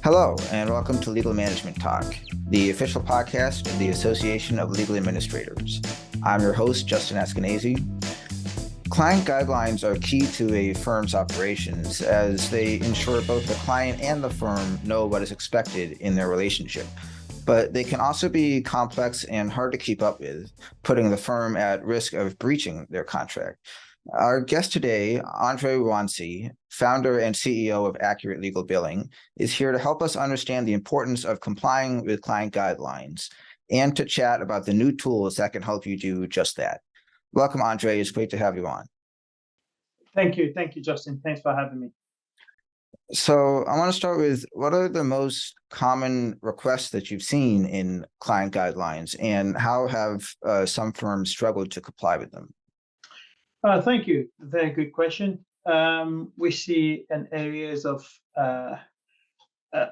Hello, and welcome to Legal Management Talk, the official podcast of the Association of Legal Administrators. I'm your host, Justin Eskenazi. Client guidelines are key to a firm's operations as they ensure both the client and the firm know what is expected in their relationship. But they can also be complex and hard to keep up with, putting the firm at risk of breaching their contract. Our guest today, Andre Wouansi, founder and CEO of Accurate Legal Billing, is here to help us understand the importance of complying with client guidelines and to chat about the new tools that can help you do just that. Welcome, Andre. It's great to have you on. Thank you. Thank you, Justin. Thanks for having me. So I want to start with, what are the most common requests that you've seen in client guidelines, and how have some firms struggled to comply with them? Thank you. Very good question. We see in areas of a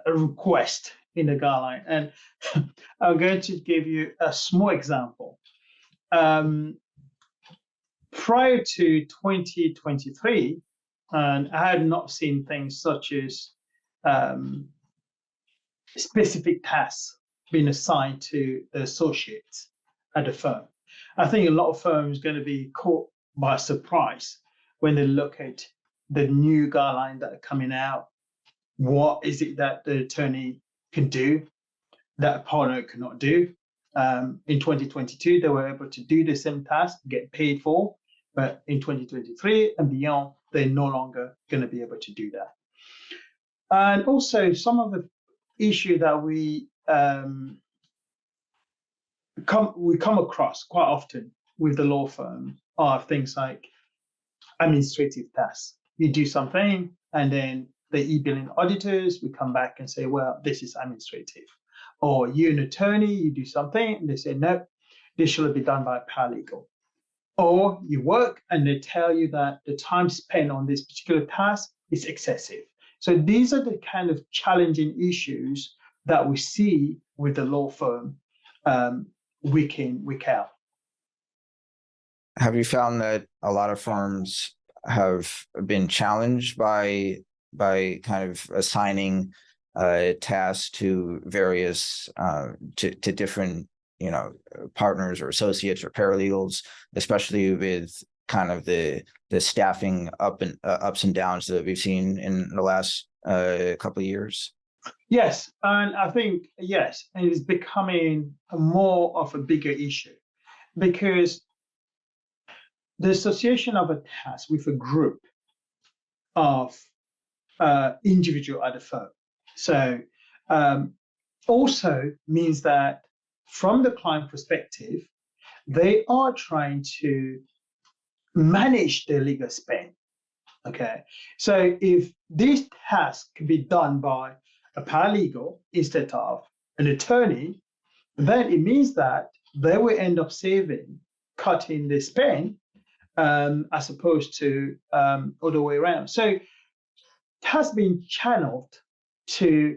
request in the guideline, and I'm going to give you a small example. Prior to 2023, and I had not seen things such as specific tasks being assigned to the associates at the firm. I think a lot of firms are going to be caught by surprise when they look at the new guidelines that are coming out. What is it that the attorney can do that a partner cannot do? In 2022, they were able to do the same task, get paid for, but in 2023 and beyond, they're no longer going to be able to do that. And also, some of the issue that we come across quite often with the law firm are things like administrative tasks. You do something, and then the e-billing auditors will come back and say, well, this is administrative. Or you're an attorney, you do something, and they say, no, this should be done by a paralegal. Or you work, and they tell you that the time spent on this particular task is excessive. So these are the kind of challenging issues that we see with the law firm week in, week out. Have you found that a lot of firms have been challenged by kind of assigning tasks to various to different partners or associates or paralegals, especially with kind of the staffing ups and downs that we've seen in the last couple of years? Yes, and I think yes, it is becoming more of a bigger issue because the association of a task with a group of individual at the firm. So also means that from the client perspective, they are trying to manage their legal spend. Okay, so if this task can be done by a paralegal instead of an attorney, then it means that they will end up cutting the spend as opposed to other way around. So it has been channeled to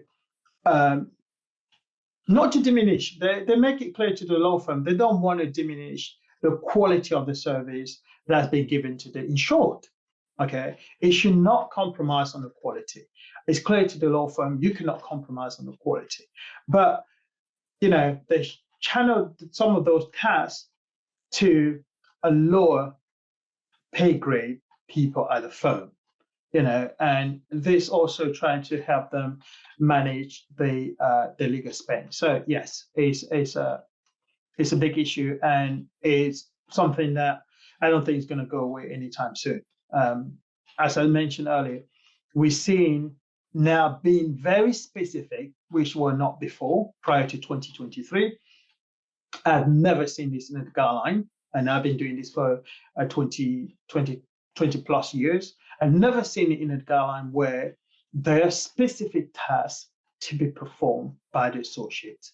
not to diminish. They make it clear to the law firm they don't want to diminish the quality of the service that's been given to the insured. Okay, it should not compromise on the quality. It's clear to the law firm you cannot compromise on the quality, but they channel some of those tasks to a lower pay grade people at the firm, and this also trying to help them manage the legal spend. So yes, it's a big issue, and it's something that I don't think is going to go away anytime soon. As I mentioned earlier, we're seeing now being very specific, which were not before prior to 2023. I've never seen this in a guideline, and I've been doing this for 20 plus years. I've never seen it in a guideline where there are specific tasks to be performed by the associates.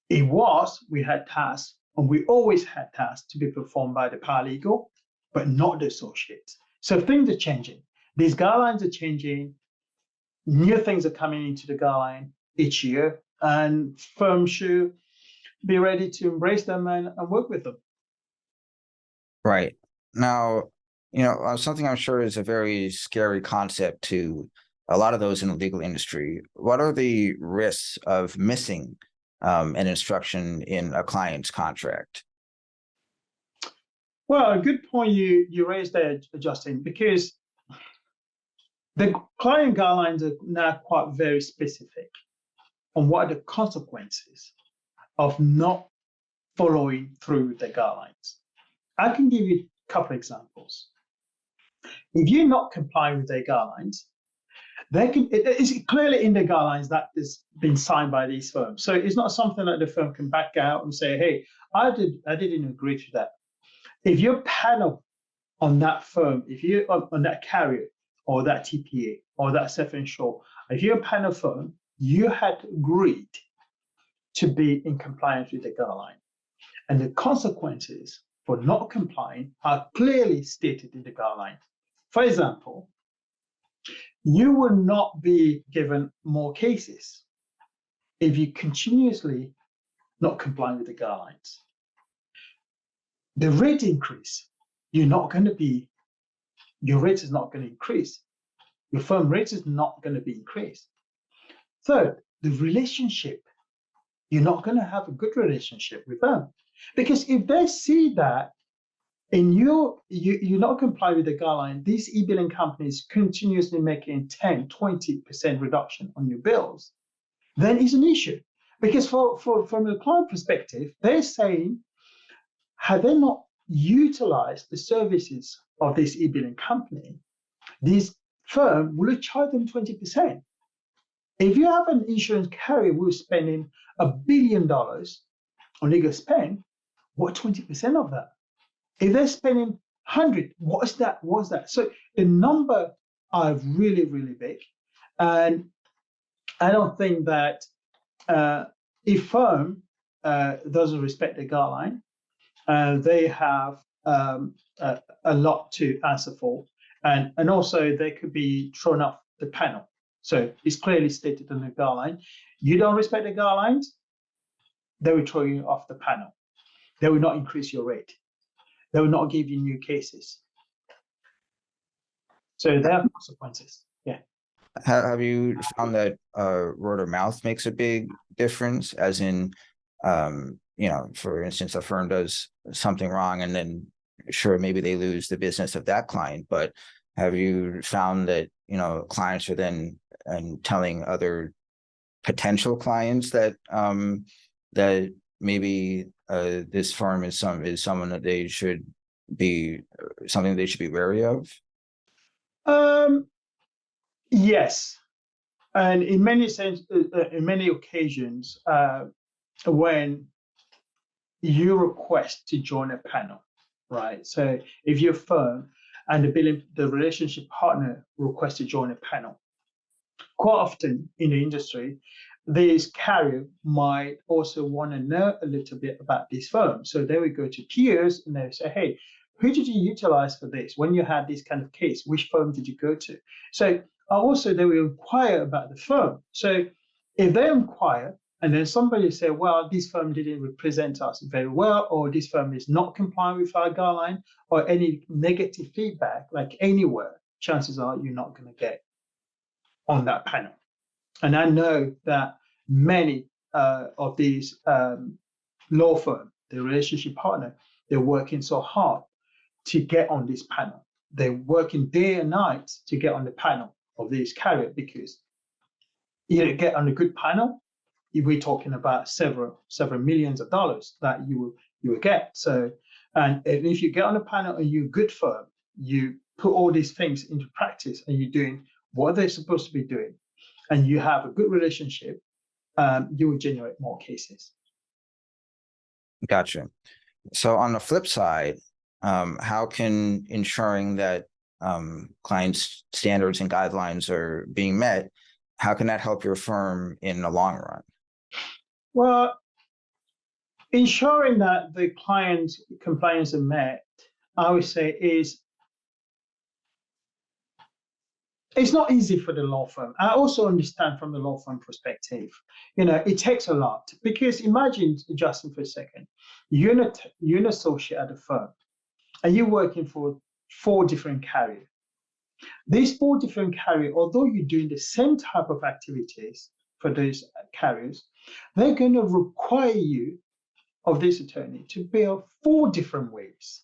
We had tasks, and we always had tasks to be performed by the paralegal, but not the associates. So things are changing. These guidelines are changing. New things are coming into the guideline each year, and firms should be ready to embrace them and work with them. Right. Now, something I'm sure is a very scary concept to a lot of those in the legal industry. What are the risks of missing an instruction in a client's contract? Well, a good point you raised there, Justin, because the client guidelines are now quite very specific on what are the consequences of not following through the guidelines. I can give you a couple of examples. If you're not complying with their guidelines, it's clearly in the guidelines that has been signed by these firms. So it's not something that the firm can back out and say, hey, I didn't agree to that. If your panel on that firm, if you're on that carrier or that TPA or that self-insured, if you're a panel firm, you had agreed to be in compliance with the guideline. And the consequences for not complying are clearly stated in the guideline. For example, you will not be given more cases if you continuously not comply with the guidelines. The rate increase, your rate is not going to increase. Your firm rate is not going to be increased. Third, the relationship, you're not going to have a good relationship with them. Because if they see that and you're not complying with the guideline, these e-billing companies continuously making 10, 20% reduction on your bills, then it's an issue. Because from a client perspective, they're saying, had they not utilized the services of this e-billing company, this firm will have charged them 20%. If you have an insurance carrier who's spending $1 billion on legal spend, what 20% of that? If they're spending 100, what's that? So the number are really, really big. And I don't think that if firm doesn't respect the guideline, they have a lot to answer for. And also they could be thrown off the panel. So it's clearly stated in the guideline. You don't respect the guidelines, they will throw you off the panel. They will not increase your rate. They will not give you new cases. So there are consequences. Yeah. Have you found that word of mouth makes a big difference? As in, for instance, a firm does something wrong and then sure, maybe they lose the business of that client, but have you found that, clients are then telling other potential clients that that maybe this firm is someone that they should be something they should be wary of? Yes, and in many occasions, when you request to join a panel, right? So if you're a firm and the relationship partner requests to join a panel, quite often in the industry, this carrier might also want to know a little bit about this firm. So they would go to peers and they say, hey, who did you utilize for this? When you had this kind of case, which firm did you go to? So also they will inquire about the firm. So if they inquire and then somebody say, well, this firm didn't represent us very well, or this firm is not complying with our guideline, or any negative feedback, like anywhere, chances are you're not going to get on that panel. And I know that many of these law firms, the relationship partner, they're working so hard to get on this panel. They're working day and night to get on the panel of these carriers, because you get on a good panel, we're talking about several millions of dollars that you will get. So, and if you get on a panel and you're a good firm, you put all these things into practice and you're doing what they're supposed to be doing, and you have a good relationship, you will generate more cases. Gotcha. So on the flip side, how can ensuring that clients' standards and guidelines are being met, how can that help your firm in the long run? Well, ensuring that the client's compliance are met, I would say it's not easy for the law firm. I also understand from the law firm perspective, it takes a lot, because imagine, Justin, for a second, you're an associate at a firm and you're working for 4 different carriers. These 4 different carriers, although you're doing the same type of activities for those carriers, they're going to require you, of this attorney, to bill 4 different ways.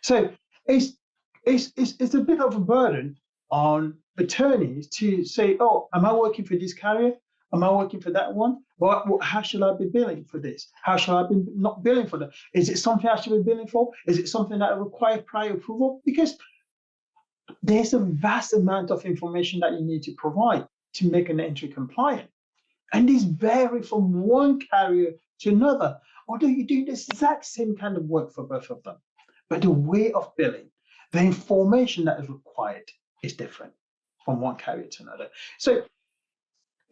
So it's a bit of a burden on attorneys to say, oh, am I working for this carrier? Am I working for that one? How should I be billing for this? How should I be not billing for that? Is it something I should be billing for? Is it something that requires prior approval? Because there's a vast amount of information that you need to provide to make an entry compliant. And these vary from one carrier to another, although you're doing the exact same kind of work for both of them. But the way of billing, the information that is required is different from one carrier to another. So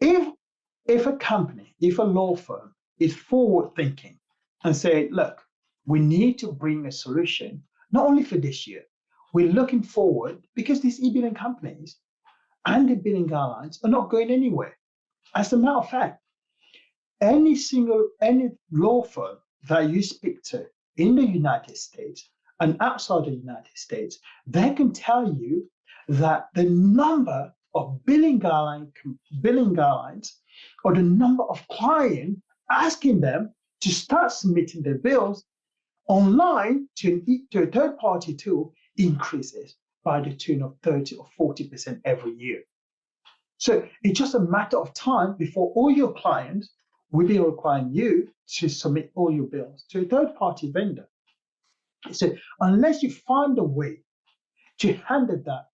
if a company, if a law firm is forward thinking and say, look, we need to bring a solution, not only for this year, we're looking forward, because these e-billing companies and the billing guidelines are not going anywhere. As a matter of fact, any law firm that you speak to in the United States and outside the United States, they can tell you that the number of billing guidelines or the number of clients asking them to start submitting their bills online to a third-party tool increases by the tune of 30 or 40% every year. So it's just a matter of time before all your clients will be requiring you to submit all your bills to a third-party vendor. So unless you find a way to handle that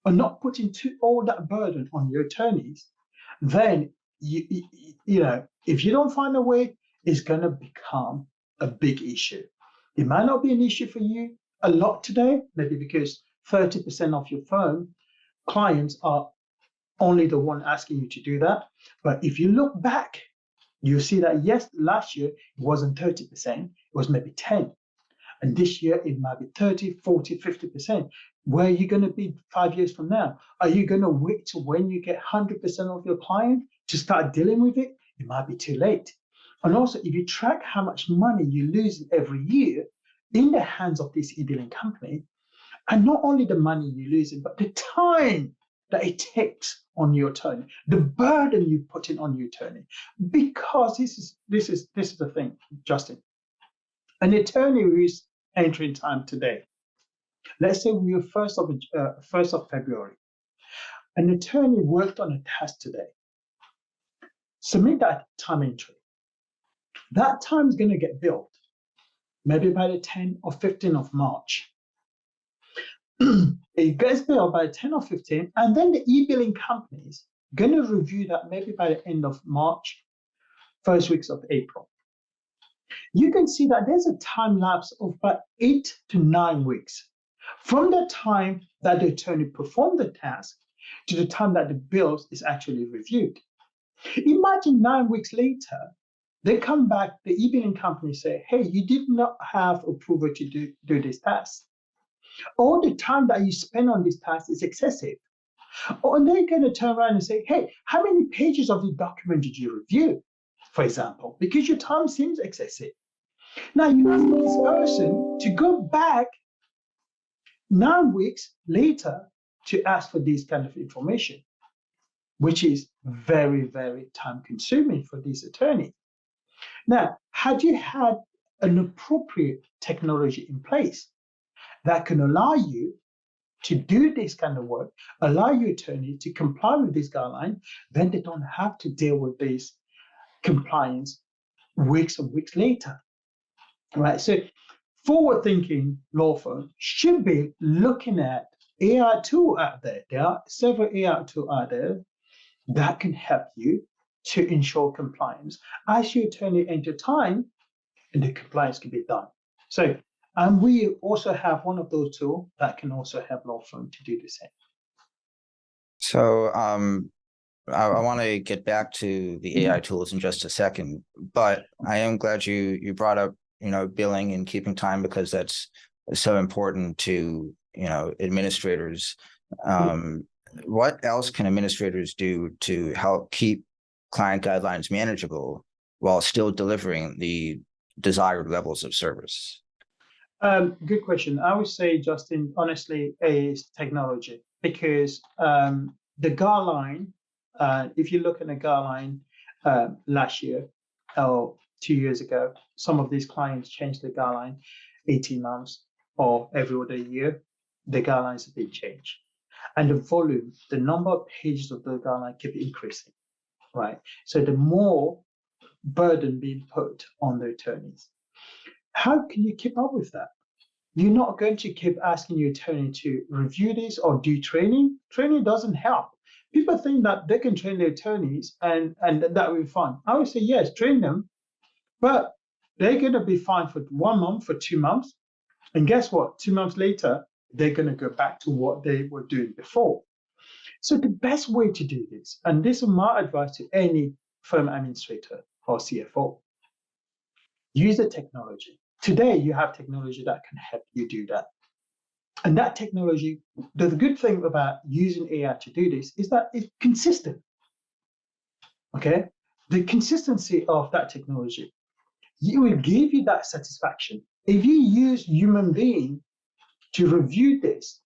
or not putting all that burden on your attorneys, then if you don't find a way, it's going to become a big issue. It might not be an issue for you a lot today, maybe because 30% of your firm clients are only the one asking you to do that. But if you look back, you see that yes, last year it wasn't 30%, it was maybe 10. And this year it might be 30, 40, 50%. Where are you going to be 5 years from now? Are you going to wait till when you get 100% of your client to start dealing with it? It might be too late. And also, if you track how much money you lose every year in the hands of this e-billing company, and not only the money you lose, but the time that it takes on your attorney, the burden you put in on your attorney, because this is the thing, Justin. An attorney who is entering time today. Let's say we are 1st of February. An attorney worked on a task today. Submit that time entry. That time is going to get billed, maybe by the 10th or 15th of March. It gets billed by 10 or 15, and then the e-billing companies going to review that maybe by the end of March, first weeks of April. You can see that there's a time lapse of about 8 to 9 weeks from the time that the attorney performed the task to the time that the bills is actually reviewed. Imagine 9 weeks later, they come back, the e-billing company say, hey, you did not have approval to do this task. All the time that you spend on this task is excessive. Or they're going to turn around and say, hey, how many pages of the document did you review, for example, because your time seems excessive. Now you ask this person to go back 9 weeks later to ask for this kind of information, which is very, very time consuming for this attorney. Now, had you had an appropriate technology in place that can allow you to do this kind of work, allow your attorney to comply with this guideline, then they don't have to deal with this compliance weeks and weeks later. Right? So forward-thinking law firms should be looking at AI tool out there. There are several AI tools out there that can help you to ensure compliance as your attorney enter time, and the compliance can be done. So, and we also have one of those tools that can also help law firms to do the same. So I want to get back to the AI tools in just a second, but I am glad you brought up, billing and keeping time, because that's so important to, administrators. What else can administrators do to help keep client guidelines manageable while still delivering the desired levels of service? Good question. I would say, Justin, honestly, is technology because the guideline, if you look at the guideline last year or 2 years ago, some of these clients changed the guideline 18 months or every other year. The guidelines have been changed. And the volume, the number of pages of the guideline keep increasing, right? So the more burden being put on the attorneys. How can you keep up with that? You're not going to keep asking your attorney to review this or do training. Training doesn't help. People think that they can train their attorneys and that will be fine. I would say, yes, train them, but they're going to be fine for 1 month, for 2 months. And guess what? 2 months later, they're going to go back to what they were doing before. So the best way to do this, and this is my advice to any firm administrator or CFO, use the technology. Today, you have technology that can help you do that. And that technology, the good thing about using AI to do this is that it's consistent. Okay? The consistency of that technology, it will give you that satisfaction. If you use human being to review this,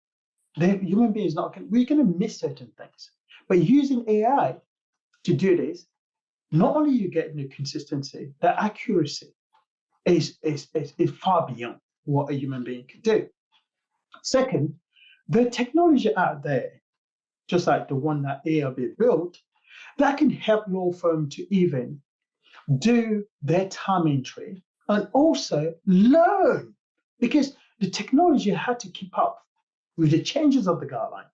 the human being is not going, we're going to miss certain things. But using AI to do this, not only you get the consistency, the accuracy is far beyond what a human being can do. Second, the technology out there, just like the one that AIB built, that can help law firms to even do their time entry and also learn, because the technology had to keep up with the changes of the guideline.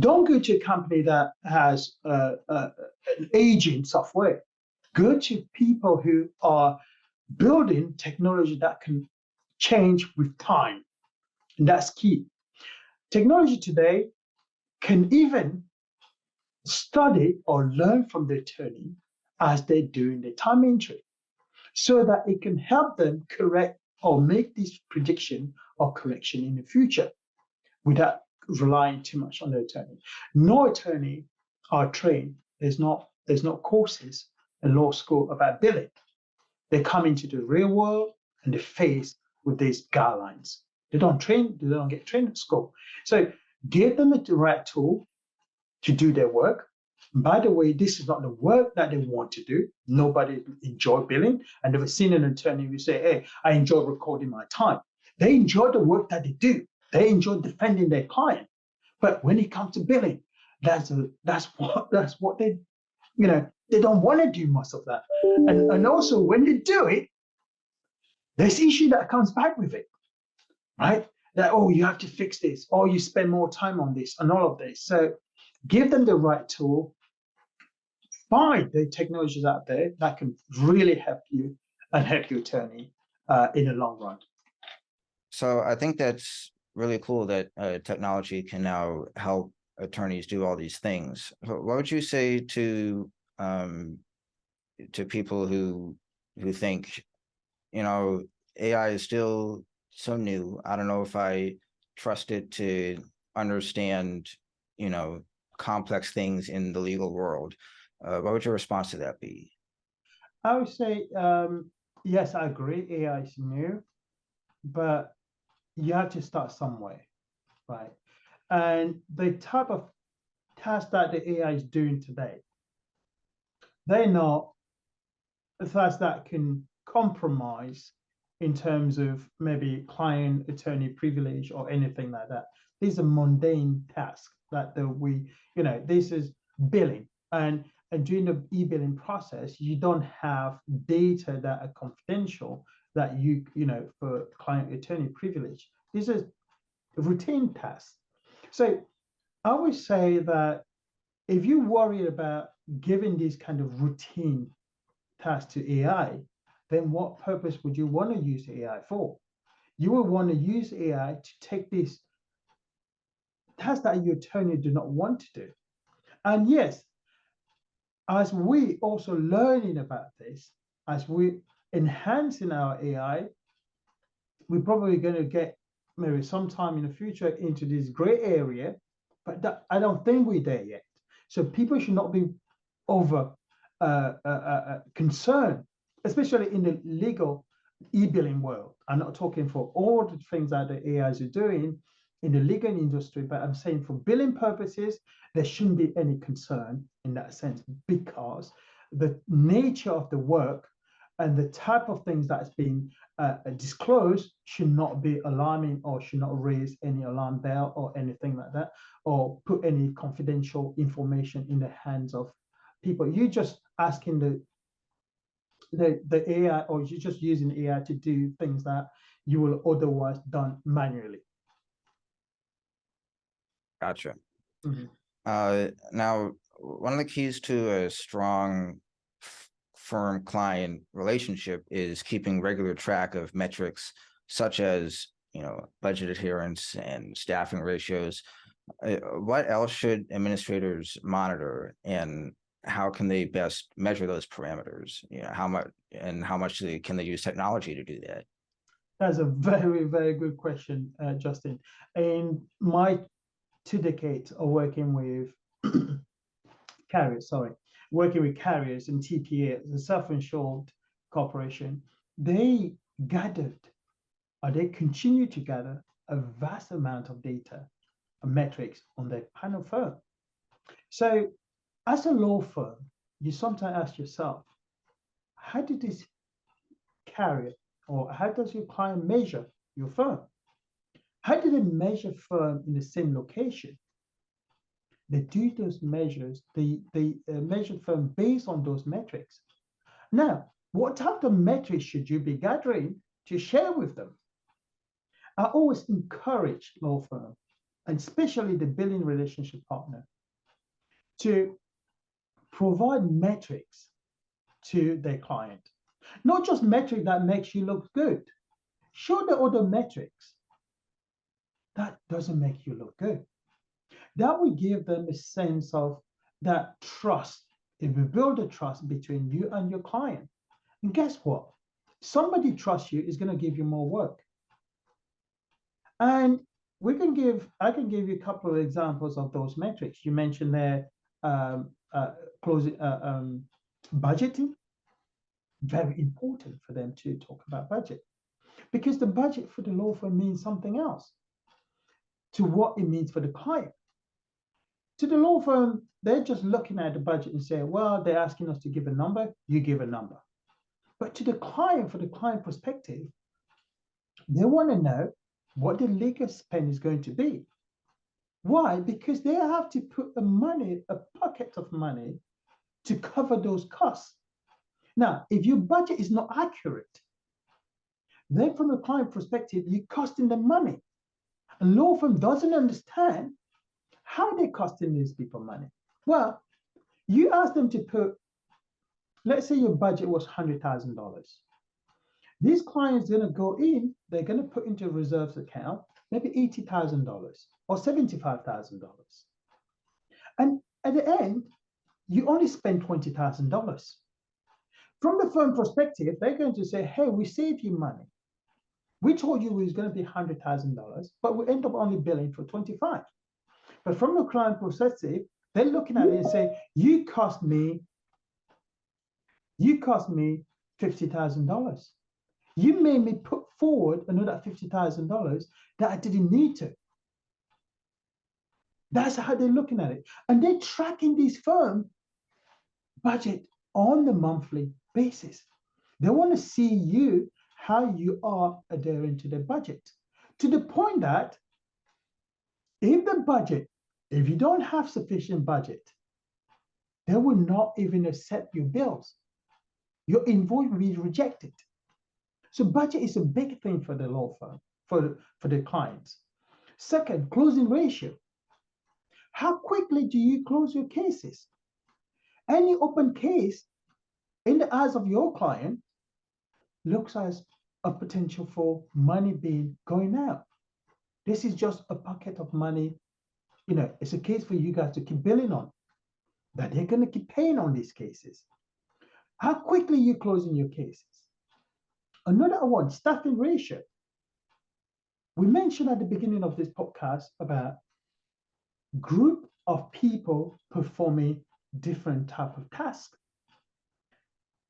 Don't go to a company that has an aging software. Go to people who are building technology that can change with time. And that's key. Technology today can even study or learn from the attorney as they're doing the time entry so that it can help them correct or make this prediction or correction in the future without relying too much on the attorney. No attorney are trained. There's not courses in law school about billing. They come into the real world and they face with these guidelines. They don't get trained at school. So give them the right tool to do their work. And by the way, this is not the work that they want to do. Nobody enjoy billing. I've never seen an attorney who say, hey, I enjoy recording my time. They enjoy the work that they do. They enjoy defending their client. But when it comes to billing, that's what they, they don't want to do most of that. And also when they do it, there's issue that comes back with it, right? That, oh, you have to fix this, or you spend more time on this and all of this. So give them the right tool, find the technologies out there that can really help you and help your attorney in the long run. So I think that's really cool that technology can now help attorneys do all these things. What would you say to people who think, AI is still so new. I don't know if I trust it to understand, complex things in the legal world. What would your response to that be? I would say, yes, I agree. AI is new, but you have to start somewhere, right? And the type of task that the AI is doing today, they're not tasks that can compromise in terms of maybe client attorney privilege or anything like that. These are mundane tasks that this is billing. And during the e-billing process, you don't have data that are confidential that for client attorney privilege. These are routine tasks. So I would say that if you worry about giving these kind of routine tasks to AI, then what purpose would you want to use AI for? You would want to use AI to take these tasks that your attorney do not want to do. And yes, as we also learning about this, as we enhancing our AI, we're probably going to get maybe sometime in the future into this gray area, but I don't think we're there yet. So people should not be over concerned, especially in the legal e-billing world. I'm not talking for all the things that the AIs are doing in the legal industry, but I'm saying for billing purposes, there shouldn't be any concern in that sense, because the nature of the work and the type of things that's being disclosed should not be alarming, or should not raise any alarm bell or anything like that, or put any confidential information in the hands of people. You're just asking the AI, or you're just using AI to do things that you will otherwise done manually. Gotcha. Mhm. Now, one of the keys to a strong firm-client relationship is keeping regular track of metrics such as, budget adherence and staffing ratios. What else should administrators monitor, and how can they best measure those parameters? How much can they use technology to do that? That's a very, very good question, Justin. In my 2 decades of working with carriers, and TPA, the self-insured corporation, they gathered, or they continue to gather, a vast amount of data and metrics on their panel firm. So as a law firm, you sometimes ask yourself, how did this carrier, or how does your client measure your firm? How do they measure firm in the same location? They do those measures, they measure firm based on those metrics. Now, what type of metrics should you be gathering to share with them? I always encourage law firm, and especially the billing relationship partner, to provide metrics to their client. Not just metric that makes you look good. Show the other metrics that doesn't make you look good. That will give them a sense of that trust. It will build a trust between you and your client. And guess what? Somebody trusts you is going to give you more work. And I can give you a couple of examples of those metrics. You mentioned there closing budgeting. Very important for them to talk about budget, because the budget for the law firm means something else to what it means for the client. To the law firm, they're just looking at the budget and saying, well, they're asking us to give a number, you give a number. But to the client, for the client perspective, they want to know what the legal spend is going to be. Why? Because they have to put a pocket of money to cover those costs. Now, if your budget is not accurate, then from a client perspective, you're costing them money. A law firm doesn't understand how they're costing these people money. Well, you ask them to put, let's say your budget was $100,000. These clients are going to go in, they're going to put into a reserves account, maybe $80,000 or $75,000. And at the end, you only spend $20,000. From the firm perspective, they're going to say, hey, we saved you money. We told you it was going to be $100,000, but we end up only billing for 25. But from the client perspective, they're looking at it and say, you cost me $50,000. You made me put forward another $50,000 that I didn't need to. That's how they're looking at it. And they're tracking these firm budget on the monthly basis. They want to see you, how you are adhering to the budget, to the point that if you don't have sufficient budget, they will not even accept your bills. Your invoice will be rejected. So budget is a big thing for the law firm, for the clients. Second, closing ratio. How quickly do you close your cases? Any open case in the eyes of your client looks as a potential for money being going out. This is just a bucket of money. It's a case for you guys to keep billing on, that they're going to keep paying on these cases. How quickly you closing your cases? Another one, staffing ratio. We mentioned at the beginning of this podcast about group of people performing different type of tasks.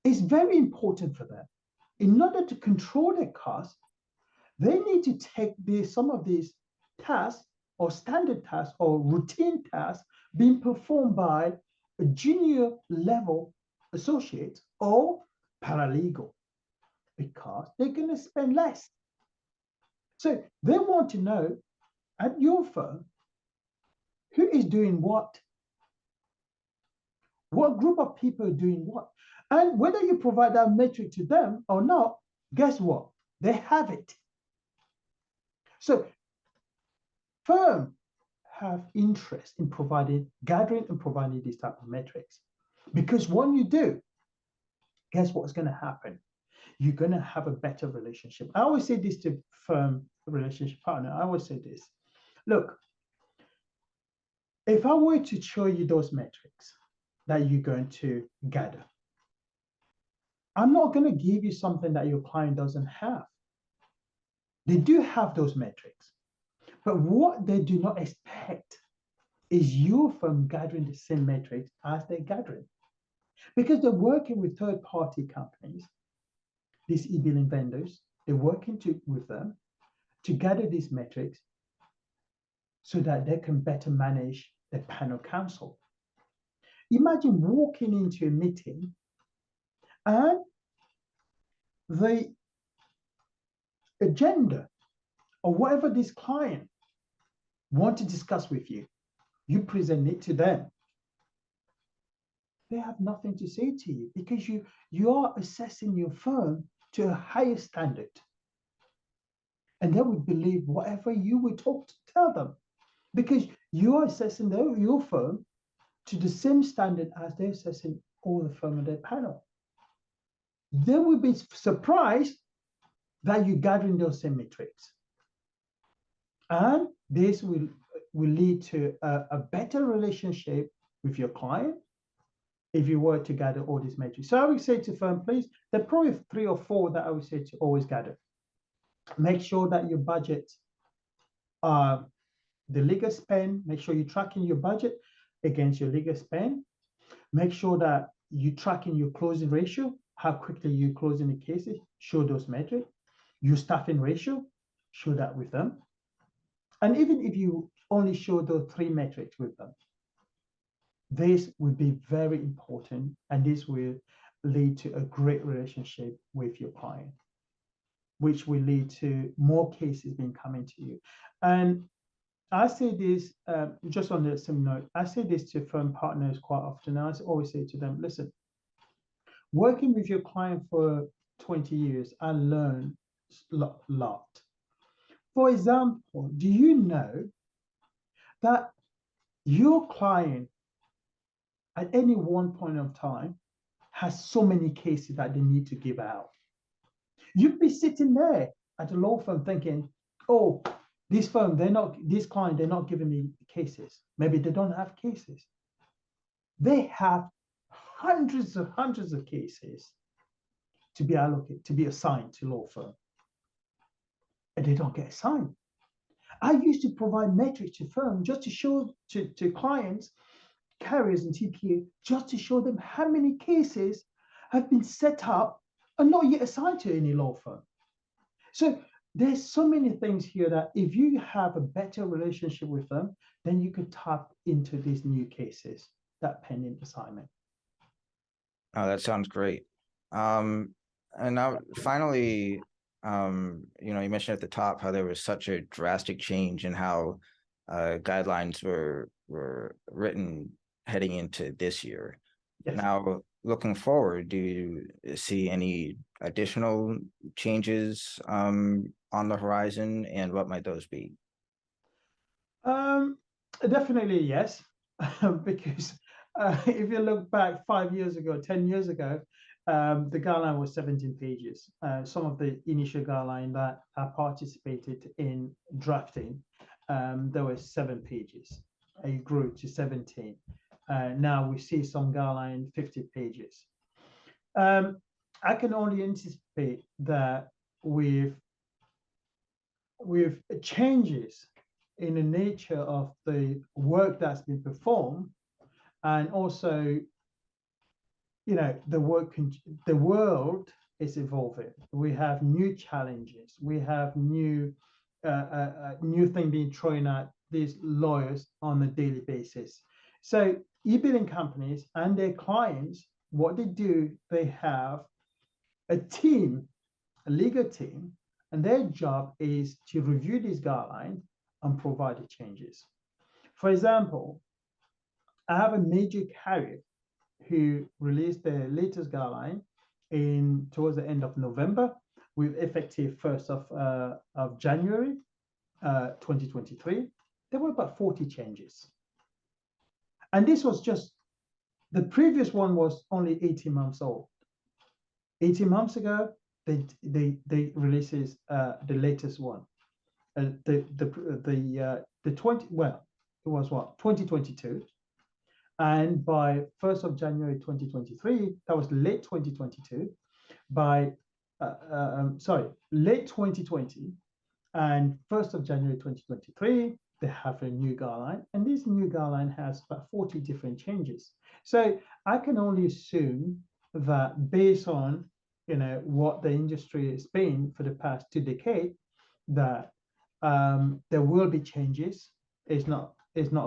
It's very important for them. In order to control their costs, They need to take some of these tasks or standard tasks or routine tasks being performed by a junior level associate or paralegal because they're going to spend less. So they want to know at your firm who is doing what group of people are doing what. And whether you provide that metric to them or not, guess what? They have it. So firms have interest in gathering and providing these type of metrics. Because when you do, guess what's going to happen? You're going to have a better relationship. I always say this to firm relationship partner. I always say this. Look, if I were to show you those metrics that you're going to gather, I'm not going to give you something that your client doesn't have. They do have those metrics, but what they do not expect is your firm gathering the same metrics as they're gathering, because they're working with third-party companies, these e-billing vendors. They're working with them to gather these metrics so that they can better manage the panel counsel. Imagine walking into a meeting and the agenda or whatever this client want to discuss with you, you present it to them. They have nothing to say to you because you are assessing your firm to a higher standard. And they would believe whatever you would tell them because you are assessing your firm to the same standard as they're assessing all the firm on their panel. They will be surprised that you're gathering those same metrics. And this will lead to a better relationship with your client if you were to gather all these metrics. So I would say to firm, please, there are probably 3 or 4 that I would say to always gather. Make sure that your budget, the legal spend, make sure you're tracking your budget against your legal spend. Make sure that you're tracking your closing ratio, how quickly you're closing the cases, show those metrics. Your staffing ratio, show that with them. And even if you only show those 3 metrics with them, this will be very important, and this will lead to a great relationship with your client, which will lead to more cases being coming to you. And I say this, just on the same note, I say this to firm partners quite often. I always say to them, listen, working with your client for 20 years, I learned a lot. For example, do you know that your client at any one point of time has so many cases that they need to give out? You'd be sitting there at a law firm thinking, oh, this client, they're not giving me cases. Maybe they don't have cases. They have hundreds of cases to be allocated, to be assigned to law firm. And they don't get assigned. I used to provide metrics to firms just to show to clients, carriers and TPA, just to show them how many cases have been set up and not yet assigned to any law firm. So there's so many things here that if you have a better relationship with them, then you could tap into these new cases, that pending assignment. Oh, that sounds great. And now finally, you mentioned at the top how there was such a drastic change in how guidelines were written heading into this year. Yes. Now, looking forward, do you see any additional changes on the horizon, and what might those be? Definitely yes, because if you look back 5 years ago, 10 years ago, the guideline was 17 pages. Some of the initial guideline that I participated in drafting, there were 7 pages. It grew to 17. Now we see some guideline 50 pages. I can only anticipate that with changes in the nature of the work that's been performed, and also, the world is evolving. We have new challenges. We have new thing being thrown at these lawyers on a daily basis. So e-billing companies and their clients, what they do, they have a team, a legal team, and their job is to review these guidelines and provide the changes. For example, I have a major carrier who released their latest guideline towards the end of November, with effective 1st of January 2023. There were about 40 changes. And this was just, the previous one was only 18 months old. 18 months ago, they releases the latest one. The 20, well, it was what, 2022. And by 1st of January 2023, that was late 2022, late 2020, and 1st of January 2023, they have a new guideline, and this new guideline has about 40 different changes. So I can only assume that based on what the industry has been for the past 2 decades, that there will be changes. It's not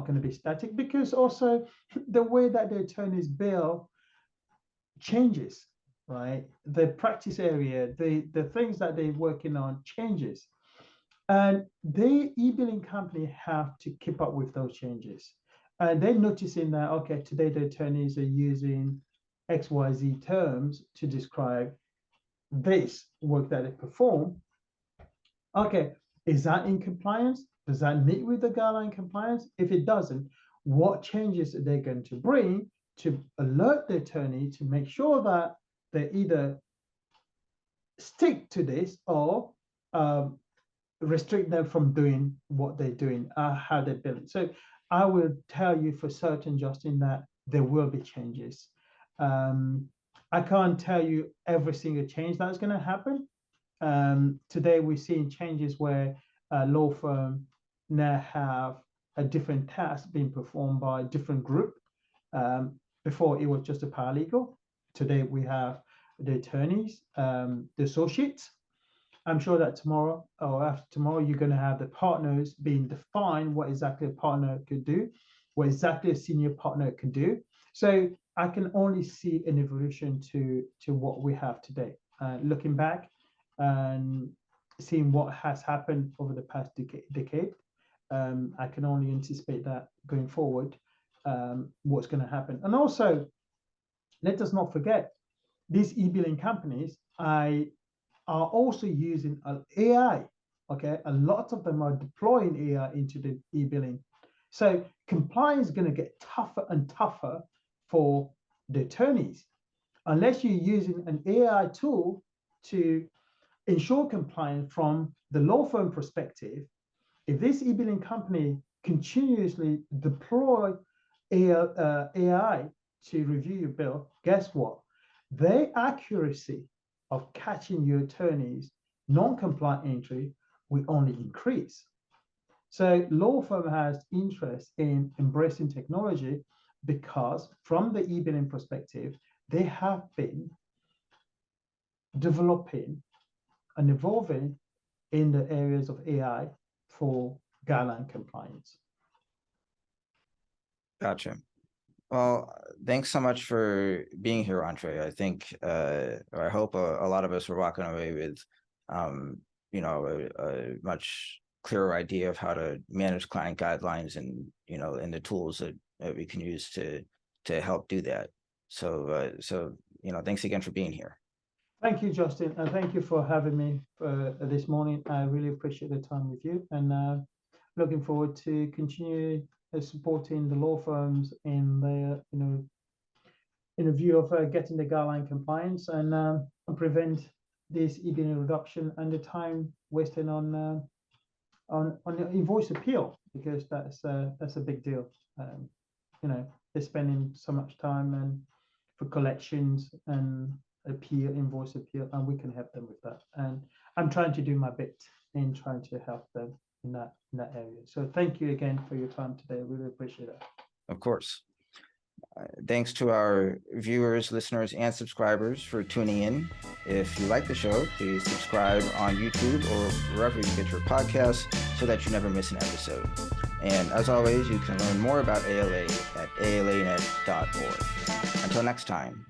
going to be static, because also the way that the attorneys bill changes, right? The practice area, the things that they're working on changes. And the e-billing company have to keep up with those changes. And they're noticing that, okay, today the attorneys are using XYZ terms to describe this work that they perform. Okay, is that in compliance? Does that meet with the guideline compliance? If it doesn't, what changes are they going to bring to alert the attorney to make sure that they either stick to this or restrict them from doing what they're doing, how they're billing. So I will tell you for certain, Justin, that there will be changes. I can't tell you every single change that's going to happen. Today we're seeing changes where a law firm now have a different task being performed by a different group. Before it was just a paralegal. Today we have the attorneys, the associates. I'm sure that tomorrow or after tomorrow, you're going to have the partners being defined, what exactly a partner could do, what exactly a senior partner can do. So I can only see an evolution to what we have today. Looking back and seeing what has happened over the past decade, I can only anticipate that going forward, what's going to happen. And also, let us not forget, these e-billing companies are also using AI. Okay, a lot of them are deploying AI into the e-billing. So compliance is going to get tougher and tougher for the attorneys, unless you're using an AI tool to ensure compliance from the law firm perspective. If this e-billing company continuously deploy AI to review your bill, guess what? Their accuracy of catching your attorney's non-compliant entry will only increase. So law firm has interest in embracing technology because from the e-billing perspective, they have been developing and evolving in the areas of AI for guideline compliance. Gotcha. Well, thanks so much for being here, Andre. I think, or I hope a lot of us are walking away with, a much clearer idea of how to manage client guidelines and, and the tools that we can use to help do that. So, thanks again for being here. Thank you, Justin, and thank you for having me this morning. I really appreciate the time with you, and looking forward to continue supporting the law firms in their, in a view of getting the guideline compliance and prevent this e-billing reduction and the time wasted on invoice appeal, because that's a big deal. They're spending so much time and for collections and invoice appeal, and we can help them with that. And I'm trying to do my bit in trying to help them in that area. So thank you again for your time today. I really appreciate it. Of course. Thanks to our viewers, listeners, and subscribers for tuning in. If you like the show, please subscribe on YouTube or wherever you get your podcasts so that you never miss an episode. And as always, you can learn more about ALA at alanet.org. Until next time.